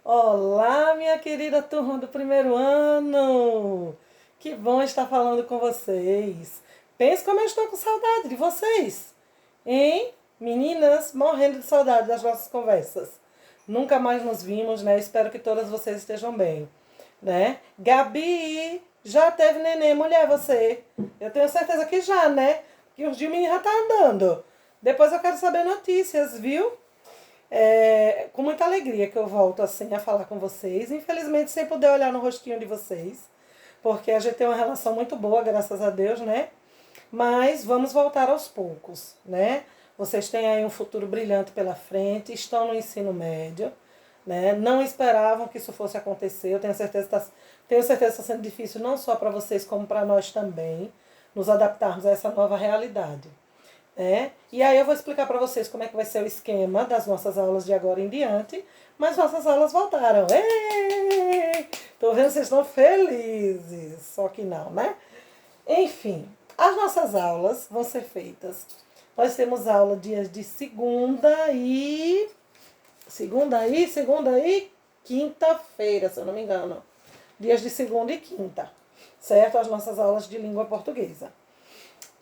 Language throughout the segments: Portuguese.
Olá, minha querida turma do primeiro ano! Que bom estar falando com vocês. Pense como eu estou com saudade de vocês, hein? Meninas, morrendo de saudade das nossas conversas. Nunca mais nos vimos, né? Espero que todas vocês estejam bem, né? Gabi, já teve neném, mulher, você? Eu tenho certeza que já, né? Que os de menino já tá andando. Depois eu quero saber notícias, viu? Com muita alegria que eu volto assim a falar com vocês. Infelizmente, sem poder olhar no rostinho de vocês, porque a gente tem uma relação muito boa, graças a Deus, né? Mas vamos voltar aos poucos, né? Vocês têm aí um futuro brilhante pela frente, estão no ensino médio, né? Não esperavam que isso fosse acontecer. Eu tenho certeza que está sendo difícil não só para vocês, como para nós também, nos adaptarmos a essa nova realidade. E aí eu vou explicar para vocês como é que vai ser o esquema das nossas aulas de agora em diante, mas nossas aulas voltaram. Tô vendo que vocês estão felizes, só que não, né? Enfim, as nossas aulas vão ser feitas. Nós temos aula dias de segunda e quinta-feira, se eu não me engano. Dias de segunda e quinta, certo? As nossas aulas de língua portuguesa.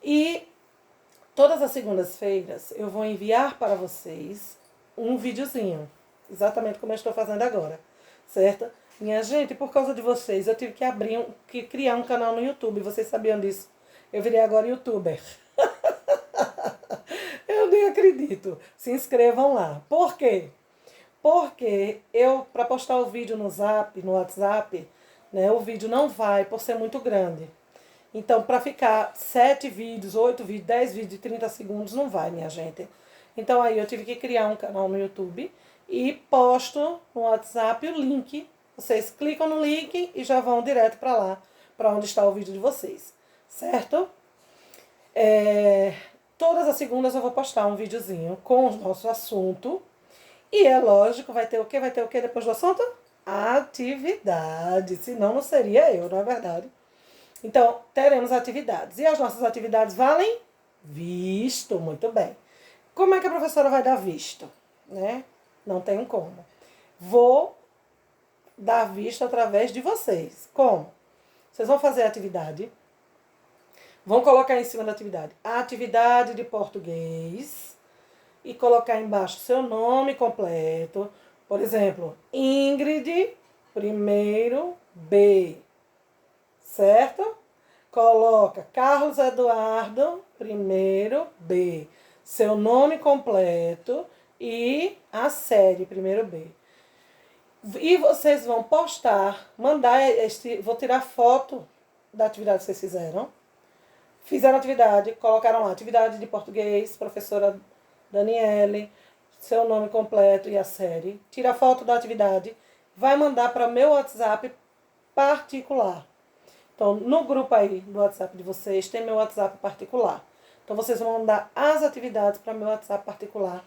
E todas as segundas-feiras eu vou enviar para vocês um videozinho, exatamente como eu estou fazendo agora, certo? Minha gente, por causa de vocês, eu tive que criar um canal no YouTube, vocês sabiam disso? Eu virei agora youtuber. Eu nem acredito. Se inscrevam lá. Por quê? Porque para postar o vídeo no WhatsApp, né, o vídeo não vai por ser muito grande. Então, para ficar 7 vídeos, 8 vídeos, 10 vídeos de 30 segundos, não vai, minha gente. Então, aí eu tive que criar um canal no YouTube e posto no WhatsApp o link. Vocês clicam no link e já vão direto para lá, para onde está o vídeo de vocês, certo? Todas as segundas eu vou postar um videozinho com o nosso assunto. E é lógico, vai ter o quê? Vai ter o quê depois do assunto? Atividade. Senão não seria eu, não é verdade? Então, teremos atividades. E as nossas atividades valem visto, muito bem. Como é que a professora vai dar visto? Né? Não tem como. Vou dar visto através de vocês. Como? Vocês vão fazer a atividade. Vão colocar em cima da atividade a atividade de português e colocar embaixo seu nome completo. Por exemplo, Ingrid, primeiro B. Certo? Coloca Carlos Eduardo, primeiro B. Seu nome completo e a série, primeiro B. E vocês vão postar, vou tirar foto da atividade que vocês fizeram. Fizeram atividade, colocaram lá, atividade de português, professora Daniele, seu nome completo e a série. Tira a foto da atividade, vai mandar para meu WhatsApp particular. Então, no grupo aí do WhatsApp de vocês, tem meu WhatsApp particular. Então, vocês vão mandar as atividades para meu WhatsApp particular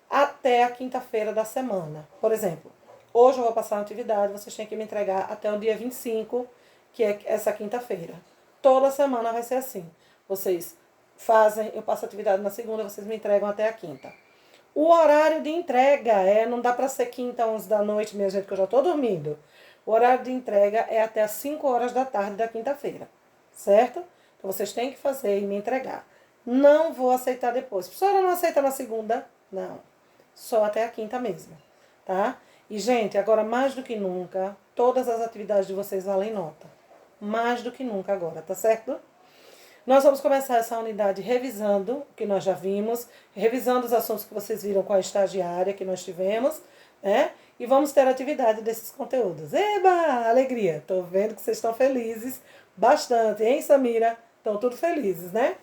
até a quinta-feira da semana. Por exemplo, hoje eu vou passar uma atividade, vocês têm que me entregar até o dia 25, que é essa quinta-feira. Toda semana vai ser assim. Vocês fazem, eu passo a atividade na segunda, vocês me entregam até a quinta. O horário de entrega não dá para ser quinta, 11 da noite, minha gente, que eu já estou dormindo. O horário de entrega é até as 5 horas da tarde da quinta-feira, certo? Então, vocês têm que fazer e me entregar. Não vou aceitar depois. Professora, não aceita na segunda? Não. Só até a quinta mesmo, tá? E, gente, agora mais do que nunca, todas as atividades de vocês valem nota. Mais do que nunca agora, tá certo? Nós vamos começar essa unidade revisando o que nós já vimos, revisando os assuntos que vocês viram com a estagiária que nós tivemos, né? E vamos ter atividade desses conteúdos. Eba! Alegria! Tô vendo que vocês estão felizes. Bastante, hein, Samira? Estão tudo felizes, né?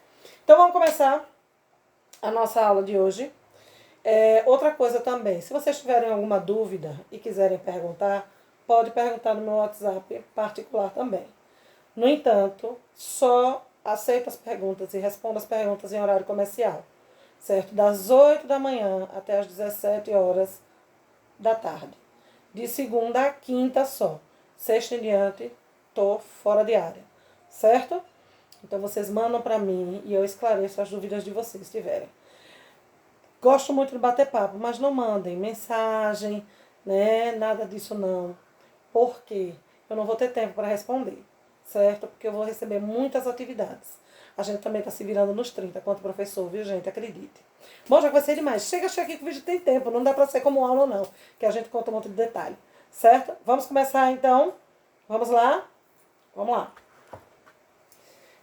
Então vamos começar a nossa aula de hoje. Outra coisa também, se vocês tiverem alguma dúvida e quiserem perguntar, pode perguntar no meu WhatsApp particular também. No entanto, só aceito as perguntas e respondo as perguntas em horário comercial, certo? Das 8 da manhã até as 17 horas da tarde. De segunda a quinta só. Sexta em diante, tô fora de área, certo? Então, vocês mandam para mim e eu esclareço as dúvidas de vocês, se tiverem. Gosto muito de bater papo, mas não mandem mensagem, né? Nada disso não. Por quê? Eu não vou ter tempo para responder, certo? Porque eu vou receber muitas atividades. A gente também está se virando nos 30 quanto professor, viu, gente? Acredite. Bom, já vai ser demais. Chega aqui que o vídeo tem tempo. Não dá para ser como aula, não. Que a gente conta um monte de detalhe. Certo? Vamos começar, então? Vamos lá? Vamos lá.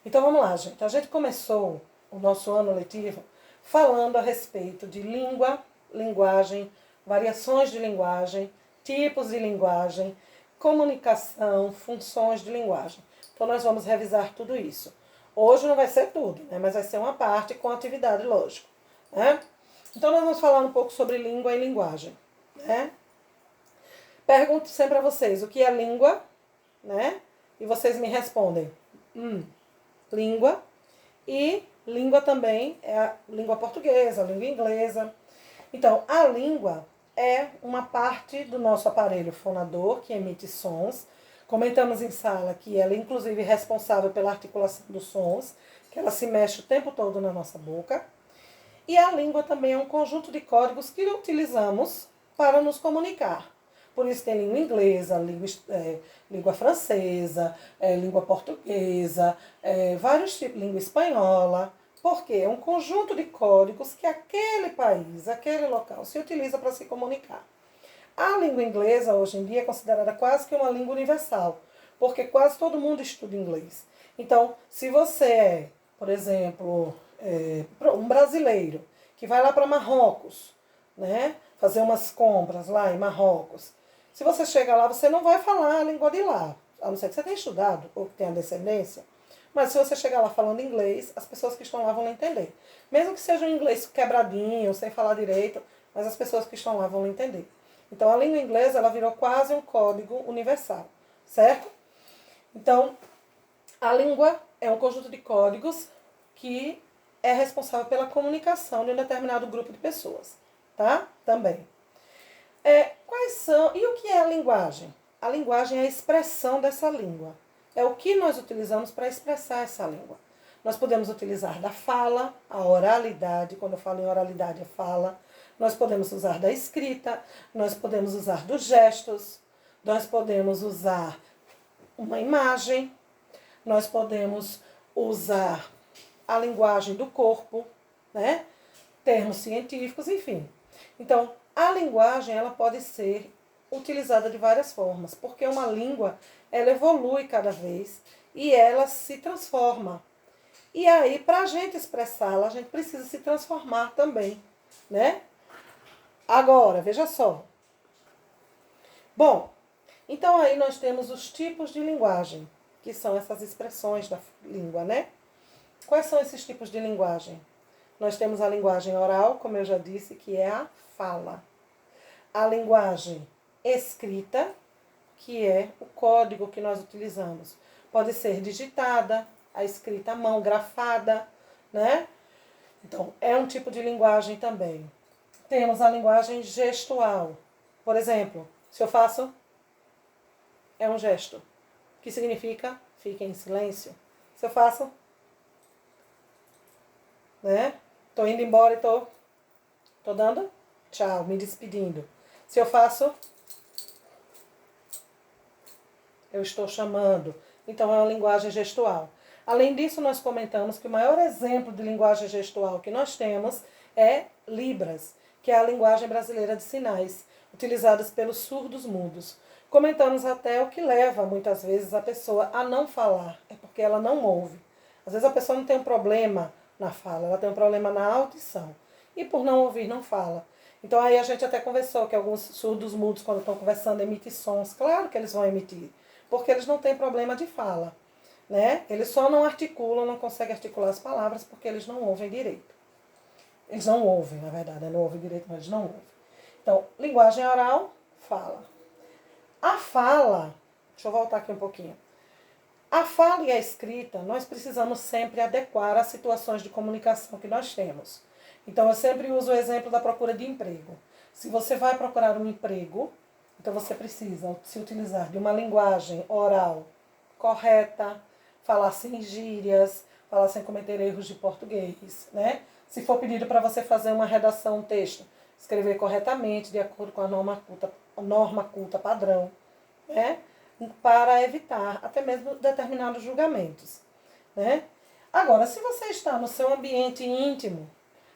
Então, vamos lá, gente. A gente começou o nosso ano letivo falando a respeito de língua, linguagem, variações de linguagem, tipos de linguagem, comunicação, funções de linguagem. Então, nós vamos revisar tudo isso. Hoje não vai ser tudo, né? Mas vai ser uma parte com atividade, lógico. Né? Então, nós vamos falar um pouco sobre língua e linguagem. Né? Pergunto sempre a vocês o que é língua, né? E vocês me respondem. Língua. E língua também é a língua portuguesa, a língua inglesa. Então, a língua é uma parte do nosso aparelho fonador que emite sons. Comentamos em sala que ela é inclusive responsável pela articulação dos sons, que ela se mexe o tempo todo na nossa boca. E a língua também é um conjunto de códigos que utilizamos para nos comunicar. Por isso tem língua inglesa, língua francesa, língua portuguesa, vários tipos, língua espanhola. Porque é um conjunto de códigos que aquele país, aquele local se utiliza para se comunicar. A língua inglesa, hoje em dia, é considerada quase que uma língua universal, porque quase todo mundo estuda inglês. Então, se você é, por exemplo, um brasileiro que vai lá para Marrocos, né, fazer umas compras lá em Marrocos, se você chega lá, você não vai falar a língua de lá, a não ser que você tenha estudado ou que tenha descendência. Mas se você chegar lá falando inglês, as pessoas que estão lá vão entender. Mesmo que seja um inglês quebradinho, sem falar direito, mas as pessoas que estão lá vão entender. Então, a língua inglesa, ela virou quase um código universal, certo? Então, a língua é um conjunto de códigos que é responsável pela comunicação de um determinado grupo de pessoas, tá? Também. Quais são... E o que é a linguagem? A linguagem é a expressão dessa língua. É o que nós utilizamos para expressar essa língua. Nós podemos utilizar da fala, a oralidade, quando eu falo em oralidade é fala. Nós podemos usar da escrita, nós podemos usar dos gestos, nós podemos usar uma imagem, nós podemos usar a linguagem do corpo, né? Termos científicos, enfim. Então, a linguagem ela pode ser utilizada de várias formas, porque uma língua ela evolui cada vez e ela se transforma. E aí, para a gente expressá-la, a gente precisa se transformar também, né? Agora, veja só. Bom, então aí nós temos os tipos de linguagem, que são essas expressões da língua, né? Quais são esses tipos de linguagem? Nós temos a linguagem oral, como eu já disse, que é a fala. A linguagem escrita, que é o código que nós utilizamos. Pode ser digitada, a escrita à mão, grafada, né? Então, é um tipo de linguagem também. Temos a linguagem gestual. Por exemplo, se eu faço, é um gesto. Que significa, fique em silêncio. Se eu faço, né? Tô indo embora e tô dando tchau, me despedindo. Se eu faço, eu estou chamando. Então, é uma linguagem gestual. Além disso, nós comentamos que o maior exemplo de linguagem gestual que nós temos é Libras, que é a linguagem brasileira de sinais, utilizada pelos surdos mudos. Comentamos até o que leva, muitas vezes, a pessoa a não falar, é porque ela não ouve. Às vezes a pessoa não tem um problema na fala, ela tem um problema na audição. E por não ouvir, não fala. Então aí a gente até conversou que alguns surdos mudos, quando estão conversando, emitem sons. Claro que eles vão emitir, porque eles não têm problema de fala. Né? Eles só não articulam, não conseguem articular as palavras porque eles não ouvem direito. Eles não ouvem, na verdade, não ouvem direito, mas eles não ouvem. Então, linguagem oral, fala. A fala, deixa eu voltar aqui um pouquinho. A fala e a escrita, nós precisamos sempre adequar às situações de comunicação que nós temos. Então, eu sempre uso o exemplo da procura de emprego. Se você vai procurar um emprego, então você precisa se utilizar de uma linguagem oral correta, falar sem gírias, falar sem cometer erros de português, né? Se for pedido para você fazer uma redação, um texto, escrever corretamente, de acordo com a norma culta norma culta padrão, né? Para evitar até mesmo determinados julgamentos, né? Agora, se você está no seu ambiente íntimo,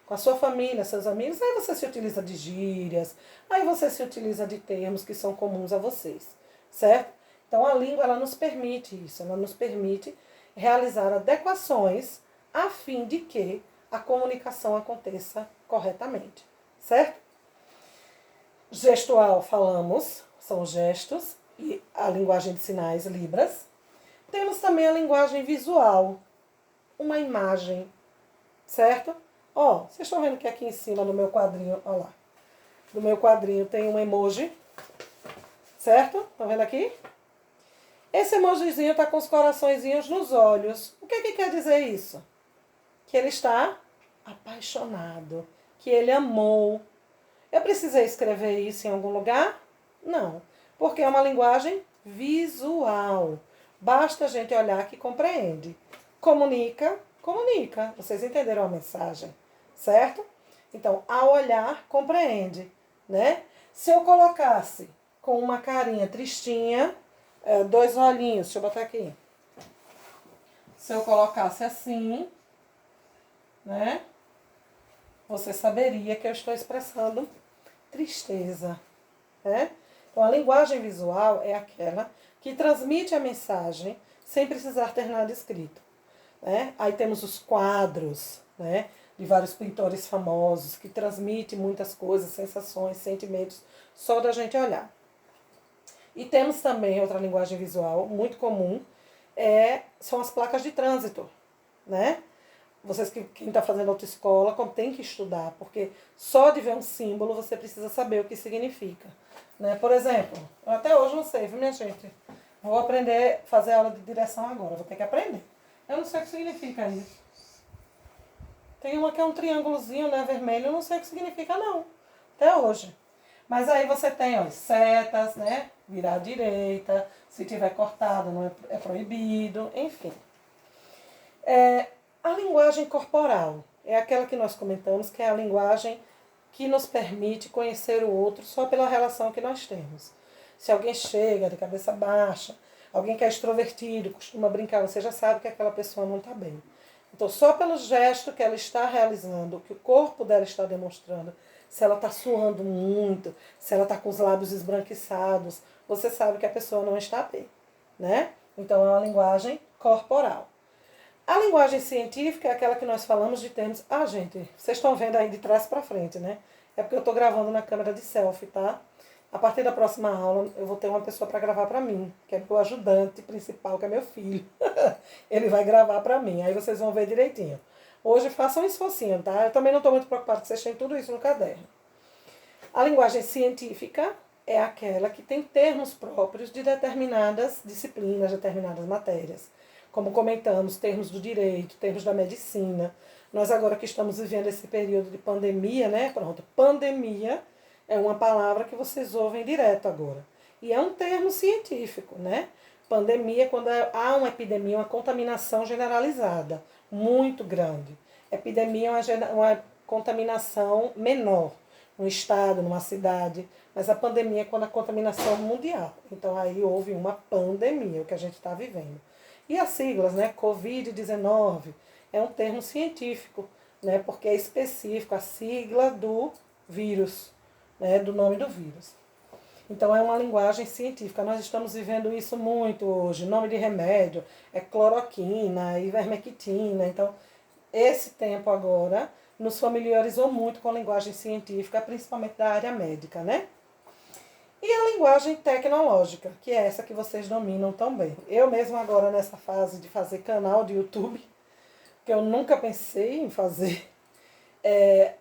com a sua família, seus amigos, aí você se utiliza de gírias, aí você se utiliza de termos que são comuns a vocês, certo? Então a língua, ela nos permite isso, ela nos permite realizar adequações a fim de que a comunicação aconteça corretamente, certo? Gestual, falamos, são gestos, e a linguagem de sinais, libras. Temos também a linguagem visual, uma imagem, certo? Ó, vocês estão vendo que aqui em cima do meu quadrinho, ó lá, do meu quadrinho tem um emoji, certo? Estão vendo aqui? Esse emojizinho tá com os coraçõezinhos nos olhos. O que quer dizer isso? Que ele está apaixonado, que ele amou. Eu precisei escrever isso em algum lugar? Não, porque é uma linguagem visual. Basta a gente olhar que compreende. Comunica, comunica. Vocês entenderam a mensagem, certo? Então, ao olhar, compreende, né? Se eu colocasse com uma carinha tristinha, dois olhinhos, deixa eu botar aqui. Se eu colocasse assim, né? Você saberia que eu estou expressando tristeza, né? Então, a linguagem visual é aquela que transmite a mensagem sem precisar ter nada escrito, né? Aí temos os quadros, né, de vários pintores famosos que transmitem muitas coisas, sensações, sentimentos, só da gente olhar. E temos também outra linguagem visual muito comum, são as placas de trânsito, né? Vocês quem está fazendo autoescola tem que estudar, porque só de ver um símbolo você precisa saber o que significa, né? Por exemplo, eu até hoje não sei, viu, minha gente? Vou aprender a fazer aula de direção agora, vou ter que aprender. Eu não sei o que significa isso. Tem uma que é um triângulozinho, né, vermelho, eu não sei o que significa não, até hoje. Mas aí você tem, ó, setas, né, virar à direita, se tiver cortado não é proibido, enfim. A linguagem corporal é aquela que nós comentamos, que é a linguagem que nos permite conhecer o outro só pela relação que nós temos. Se alguém chega de cabeça baixa, alguém que é extrovertido, costuma brincar, você já sabe que aquela pessoa não está bem. Então, só pelo gesto que ela está realizando, que o corpo dela está demonstrando, se ela está suando muito, se ela está com os lábios esbranquiçados, você sabe que a pessoa não está bem, né? Então, é uma linguagem corporal. A linguagem científica é aquela que nós falamos de termos... Ah, gente, vocês estão vendo aí de trás para frente, né? É porque eu estou gravando na câmera de selfie, tá? A partir da próxima aula, eu vou ter uma pessoa para gravar para mim, que é o ajudante principal, que é meu filho. Ele vai gravar para mim, aí vocês vão ver direitinho. Hoje façam um esforcinho, tá? Eu também não estou muito preocupada que vocês tenham tudo isso no caderno. A linguagem científica é aquela que tem termos próprios de determinadas disciplinas, determinadas matérias. Como comentamos, termos do direito, termos da medicina. Nós agora que estamos vivendo esse período de pandemia, né? Pronto, pandemia é uma palavra que vocês ouvem direto agora. E é um termo científico, né? Pandemia é quando há uma epidemia, uma contaminação generalizada, muito grande. Epidemia é uma contaminação menor, num estado, numa cidade. Mas a pandemia é quando a contaminação é mundial. Então aí houve uma pandemia, o que a gente está vivendo. E as siglas, né? Covid-19 é um termo científico, né? Porque é específico, a sigla do vírus, né? Do nome do vírus. Então é uma linguagem científica. Nós estamos vivendo isso muito hoje. Nome de remédio é cloroquina, ivermectina. Então, esse tempo agora nos familiarizou muito com a linguagem científica, principalmente da área médica, né? E a linguagem tecnológica, que é essa que vocês dominam tão bem. Eu mesmo agora nessa fase de fazer canal de YouTube, que eu nunca pensei em fazer,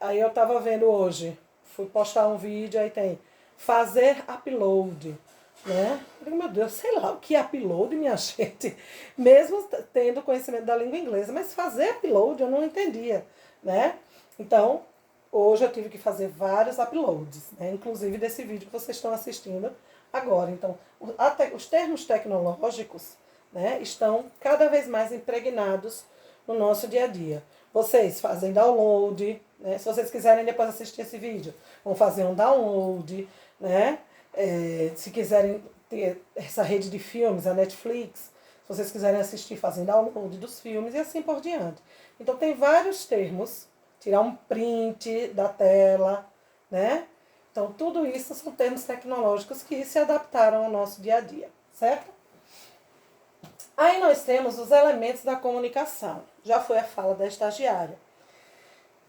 aí eu estava vendo hoje, fui postar um vídeo, aí tem fazer upload, né? Eu digo, meu Deus, sei lá o que é upload, minha gente, mesmo tendo conhecimento da língua inglesa, mas fazer upload eu não entendia, né? Então, hoje eu tive que fazer vários uploads, né? Inclusive desse vídeo que vocês estão assistindo agora. Então, os termos tecnológicos, né, estão cada vez mais impregnados no nosso dia a dia. Vocês fazem download, né? Se vocês quiserem depois assistir esse vídeo, vão fazer um download, né? Se quiserem ter essa rede de filmes, a Netflix, se vocês quiserem assistir, fazem download dos filmes e assim por diante. Então tem vários termos, tirar um print da tela, né? Então tudo isso são termos tecnológicos que se adaptaram ao nosso dia a dia, certo? Aí nós temos os elementos da comunicação. Já foi a fala da estagiária.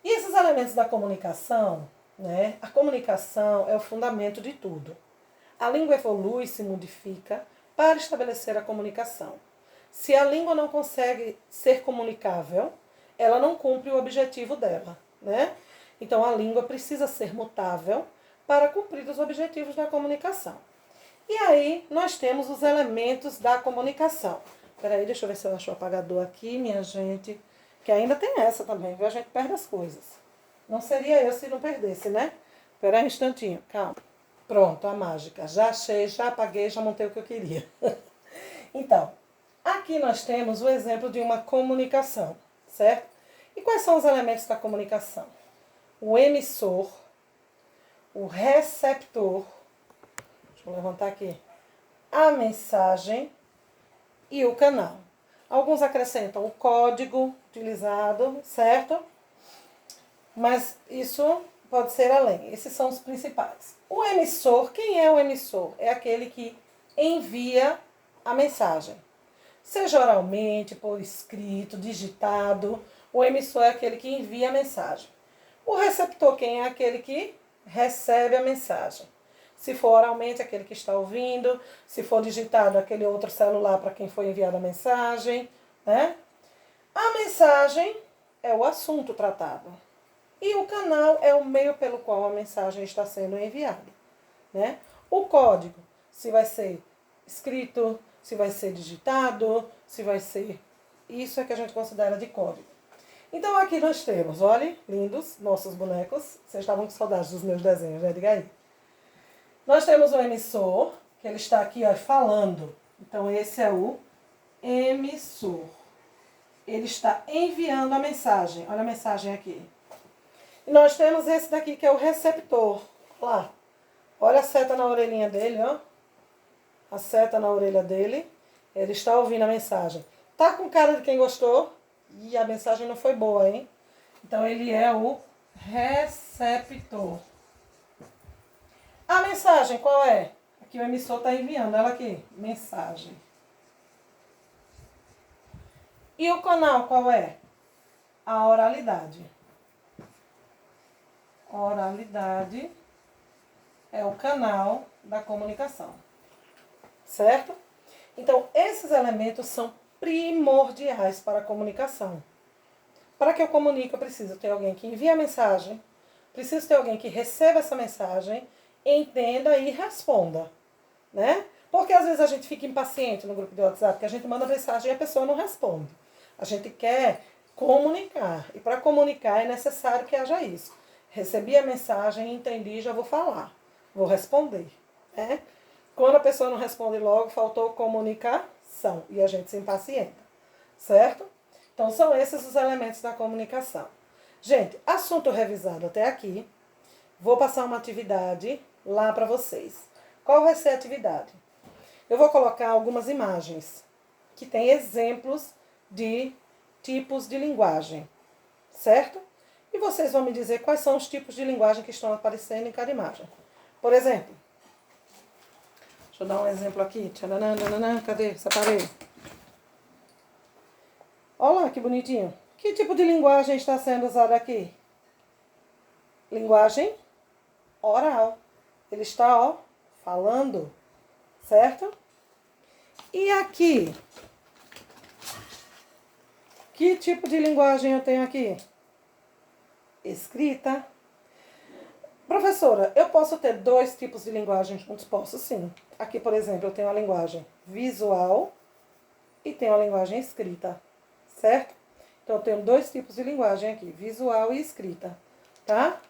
E esses elementos da comunicação, né? A comunicação é o fundamento de tudo. A língua evolui e se modifica para estabelecer a comunicação. Se a língua não consegue ser comunicável, ela não cumpre o objetivo dela, né? Então a língua precisa ser mutável para cumprir os objetivos da comunicação. E aí nós temos os elementos da comunicação. Peraí, deixa eu ver se eu acho o apagador aqui, minha gente. Que ainda tem essa também, viu? A gente perde as coisas. Não seria eu se não perdesse, né? Peraí um instantinho, calma. Pronto, a mágica. Já achei, já apaguei, já montei o que eu queria. Então, aqui nós temos o exemplo de uma comunicação, certo? E quais são os elementos da comunicação? O emissor, o receptor, deixa eu levantar aqui, a mensagem e o canal. Alguns acrescentam o código utilizado, certo? Mas isso pode ser além. Esses são os principais. O emissor, quem é o emissor? É aquele que envia a mensagem. Seja oralmente, por escrito, digitado, o emissor é aquele que envia a mensagem. O receptor, quem é aquele que recebe a mensagem. Se for oralmente, aquele que está ouvindo. Se for digitado, aquele outro celular para quem foi enviada a mensagem, né? A mensagem é o assunto tratado. E o canal é o meio pelo qual a mensagem está sendo enviada, né? O código, se vai ser escrito, se vai ser digitado, se vai ser... Isso é que a gente considera de código. Então aqui nós temos, olhem, lindos, nossos bonecos. Vocês estavam com saudades dos meus desenhos, né? Diga aí. Nós temos o emissor, que ele está aqui, ó, falando. Então esse é o emissor. Ele está enviando a mensagem. Olha a mensagem aqui. E nós temos esse daqui, que é o receptor. Lá. Olha a seta na orelhinha dele, ó. A seta na orelha dele. Ele está ouvindo a mensagem. Tá com cara de quem gostou? E a mensagem não foi boa, hein? Então ele é o receptor. A mensagem qual é? Aqui o emissor está enviando. Ela aqui. Mensagem. E o canal qual é? A oralidade. Oralidade é o canal da comunicação. Certo? Então, esses elementos são primordiais para a comunicação. Para que eu comunique, eu preciso ter alguém que envie a mensagem, preciso ter alguém que receba essa mensagem, entenda e responda, né? Porque às vezes a gente fica impaciente no grupo de WhatsApp, que a gente manda mensagem e a pessoa não responde. A gente quer comunicar, e para comunicar é necessário que haja isso. Recebi a mensagem, entendi, já vou falar, vou responder, né? Quando a pessoa não responde logo, faltou comunicação e a gente se impacienta, certo? Então são esses os elementos da comunicação. Gente, assunto revisado até aqui. Vou passar uma atividade lá para vocês. Qual vai ser a atividade? Eu vou colocar algumas imagens que têm exemplos de tipos de linguagem, certo? E vocês vão me dizer quais são os tipos de linguagem que estão aparecendo em cada imagem. Por exemplo, deixa eu dar um exemplo aqui. Cadê? Separei. Olha lá que bonitinho. Que tipo de linguagem está sendo usada aqui? Linguagem oral. Ele está, ó, falando, certo? E aqui? Que tipo de linguagem eu tenho aqui? Escrita. Professora, eu posso ter dois tipos de linguagem juntos? Posso sim. Aqui, por exemplo, eu tenho a linguagem visual e tenho a linguagem escrita, certo? Então, eu tenho dois tipos de linguagem aqui, visual e escrita, tá?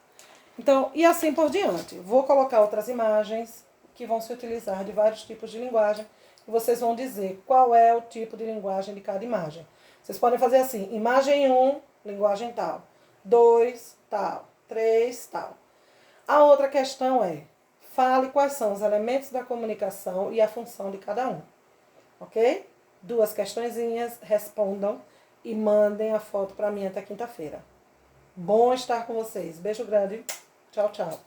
Então, e assim por diante. Vou colocar outras imagens que vão se utilizar de vários tipos de linguagem e vocês vão dizer qual é o tipo de linguagem de cada imagem. Vocês podem fazer assim, imagem 1, linguagem tal. 2, tal. 3, tal. A outra questão é, Fale quais são os elementos da comunicação e a função de cada um. Ok? 2 questõezinhas, respondam e mandem a foto para mim até quinta-feira. Bom estar com vocês. Beijo grande. Tchau, tchau.